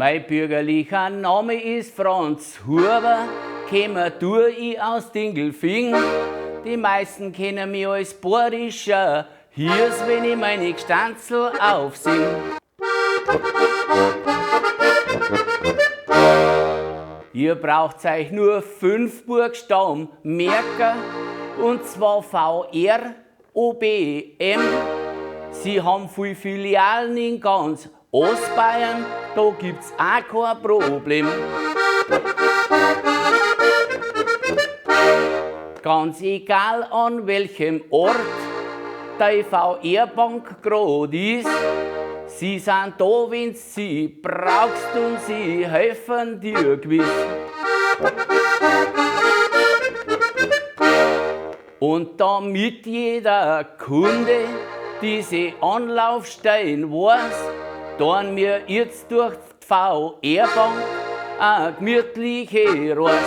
Mein bürgerlicher Name ist Franz Huber, käme tue ich aus Dingelfing. Die meisten kennen mich als bayerischer Hirs, wenn ich meine Gstanzl aufsing. Ihr braucht euch nur 5 Buchstaben merken, und zwar VR, OBM. Sie haben viele Filialen in ganz Ostbayern, da gibt's auch kein Problem. Ganz egal an welchem Ort die VR-Bank gerade ist, sie sind da, wenn's sie brauchst, und sie helfen dir gewiss. Und damit jeder Kunde diese Anlaufstellen weiß, tun wir jetzt durch die VR-Bank eine gemütliche Reise.